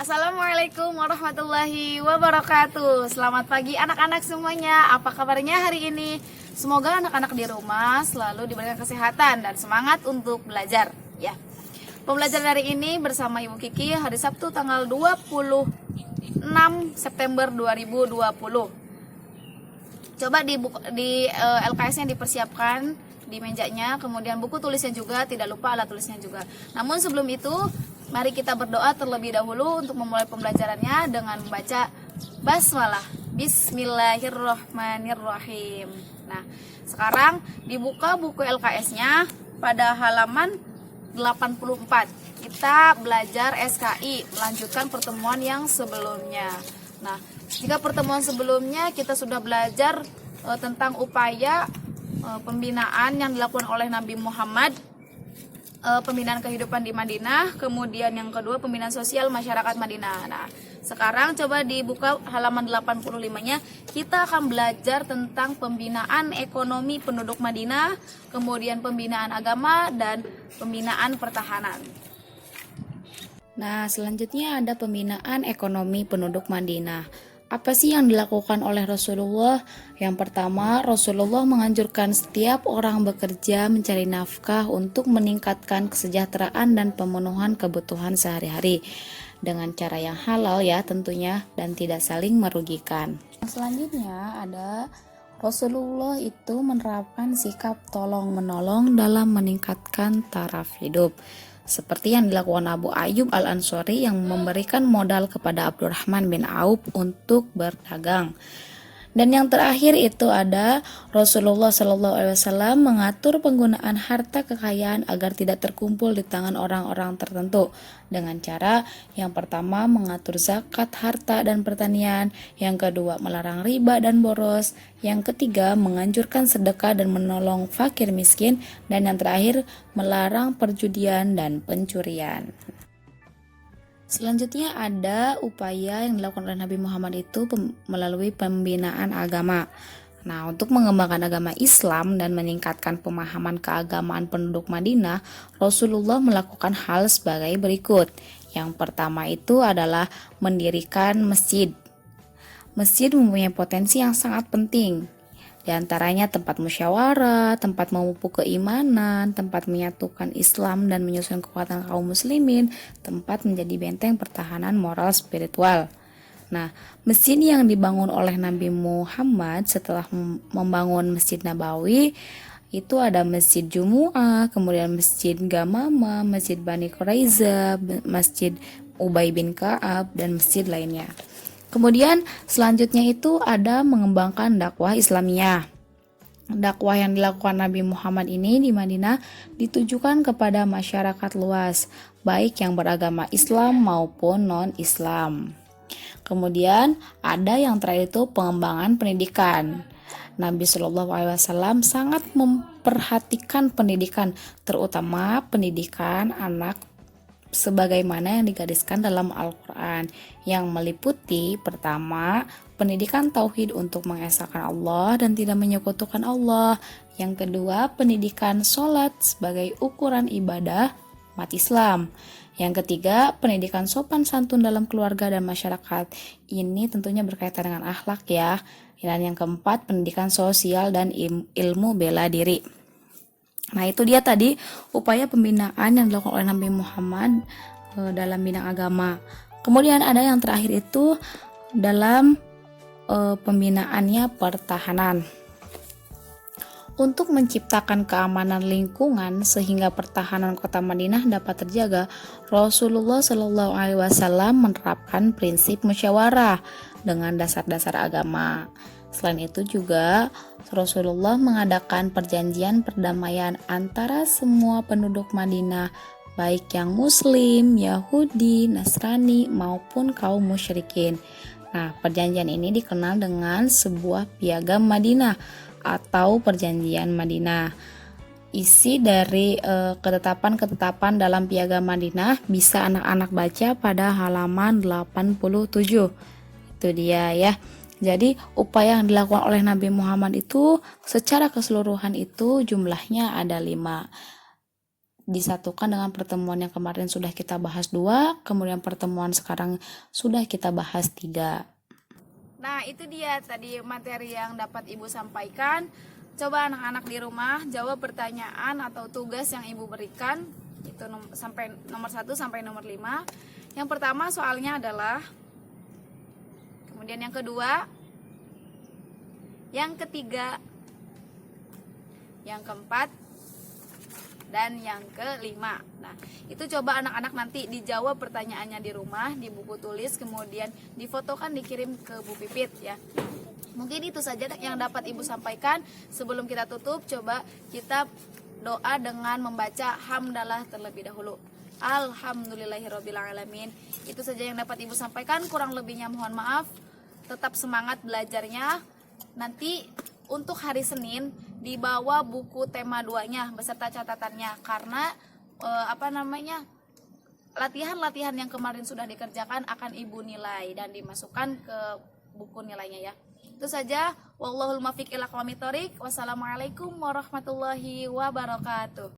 Assalamualaikum warahmatullahi wabarakatuh. Selamat pagi anak-anak semuanya. Apa kabarnya hari ini? Semoga anak-anak di rumah selalu diberikan kesehatan dan semangat untuk belajar ya. Pembelajaran hari ini bersama Ibu Kiki hari Sabtu tanggal 26 September 2020. Coba di LKS-nya dipersiapkan di mejanya, kemudian buku tulisnya juga, tidak lupa alat tulisnya juga. Namun sebelum itu, mari kita berdoa terlebih dahulu untuk memulai pembelajarannya dengan membaca basmalah. Bismillahirrohmanirrohim. Nah, sekarang dibuka buku LKS-nya pada halaman 84. Kita belajar SKI, melanjutkan pertemuan yang sebelumnya. Nah, jika pertemuan sebelumnya kita sudah belajar tentang upaya pembinaan yang dilakukan oleh Nabi Muhammad, pembinaan kehidupan di Madinah, kemudian yang kedua pembinaan sosial masyarakat Madinah. Nah, sekarang coba dibuka halaman 85-nya, kita akan belajar tentang pembinaan ekonomi penduduk Madinah, kemudian pembinaan agama dan pembinaan pertahanan. Nah, selanjutnya ada pembinaan ekonomi penduduk Madinah. Apa sih yang dilakukan oleh Rasulullah? Yang pertama, Rasulullah menganjurkan setiap orang bekerja mencari nafkah untuk meningkatkan kesejahteraan dan pemenuhan kebutuhan sehari-hari dengan cara yang halal ya tentunya dan tidak saling merugikan. Selanjutnya ada Rasulullah itu menerapkan sikap tolong-menolong dalam meningkatkan taraf hidup. Seperti yang dilakukan Abu Ayyub Al-Ansori yang memberikan modal kepada Abdurrahman bin Auf untuk berdagang. Dan yang terakhir itu ada Rasulullah SAW mengatur penggunaan harta kekayaan agar tidak terkumpul di tangan orang-orang tertentu dengan cara yang pertama mengatur zakat harta dan pertanian, yang kedua melarang riba dan boros, yang ketiga menganjurkan sedekah dan menolong fakir miskin, dan yang terakhir melarang perjudian dan pencurian. Selanjutnya ada upaya yang dilakukan oleh Nabi Muhammad itu melalui pembinaan agama. Nah, untuk mengembangkan agama Islam dan meningkatkan pemahaman keagamaan penduduk Madinah, Rasulullah melakukan hal sebagai berikut. Yang pertama itu adalah mendirikan masjid. Masjid mempunyai potensi yang sangat penting. Di antaranya tempat musyawarah, tempat memupuk keimanan, tempat menyatukan Islam dan menyusun kekuatan kaum muslimin, tempat menjadi benteng pertahanan moral spiritual. Nah, masjid yang dibangun oleh Nabi Muhammad setelah membangun Masjid Nabawi itu ada Masjid Jumu'ah, kemudian Masjid Gamamah, Masjid Bani Quraiza, Masjid Ubay bin Ka'ab, dan masjid lainnya. Kemudian selanjutnya itu ada mengembangkan dakwah Islamiyah. Dakwah yang dilakukan Nabi Muhammad ini di Madinah ditujukan kepada masyarakat luas, baik yang beragama Islam maupun non-Islam. Kemudian ada yang terakhir itu pengembangan pendidikan. Nabi Shallallahu Alaihi Wasallam sangat memperhatikan pendidikan, terutama pendidikan anak sebagaimana yang digariskan dalam Al-Quran, yang meliputi pertama, pendidikan tauhid untuk mengesahkan Allah dan tidak menyekutukan Allah. Yang kedua, pendidikan sholat sebagai ukuran ibadah umat Islam. Yang ketiga, pendidikan sopan santun dalam keluarga dan masyarakat. Ini tentunya berkaitan dengan akhlak ya. Dan yang keempat, pendidikan sosial dan ilmu bela diri. Nah, itu dia tadi upaya pembinaan yang dilakukan oleh Nabi Muhammad dalam bidang agama. Kemudian ada yang terakhir itu dalam pembinaannya pertahanan. Untuk menciptakan keamanan lingkungan sehingga pertahanan kota Madinah dapat terjaga, Rasulullah Shallallahu Alaihi Wasallam menerapkan prinsip musyawarah dengan dasar-dasar agama. Selain itu juga Rasulullah mengadakan perjanjian perdamaian antara semua penduduk Madinah, baik yang Muslim, Yahudi, Nasrani maupun kaum musyrikin. Nah, perjanjian ini dikenal dengan sebuah piagam Madinah atau perjanjian Madinah. Isi dari ketetapan-ketetapan dalam piagam Madinah bisa anak-anak baca pada halaman 87. Itu dia ya. Jadi upaya yang dilakukan oleh Nabi Muhammad itu secara keseluruhan itu jumlahnya ada 5. disatukan dengan pertemuan yang kemarin sudah kita bahas 2, kemudian pertemuan sekarang sudah kita bahas 3. Nah, itu dia tadi materi yang dapat Ibu sampaikan. Coba anak-anak di rumah jawab pertanyaan atau tugas yang Ibu berikan. Itu sampai nomor 1 sampai nomor 5. Yang pertama soalnya adalah, kemudian yang kedua, yang ketiga, yang keempat, dan yang kelima. Nah, itu coba anak-anak nanti dijawab pertanyaannya di rumah, di buku tulis, kemudian difotokan, dikirim ke Bu Pipit ya. Mungkin itu saja yang dapat Ibu sampaikan. Sebelum kita tutup, coba kita doa dengan membaca hamdalah terlebih dahulu. Alhamdulillahirrabbilalamin. Itu saja yang dapat Ibu sampaikan. Kurang lebihnya mohon maaf. Tetap semangat belajarnya. Nanti untuk hari Senin dibawa buku tema 2-nya beserta catatannya, karena latihan-latihan yang kemarin sudah dikerjakan akan Ibu nilai dan dimasukkan ke buku nilainya ya. Itu saja. Wallahul muwaffiq ila aqwamit thoriq. Wassalamualaikum warahmatullahi wabarakatuh.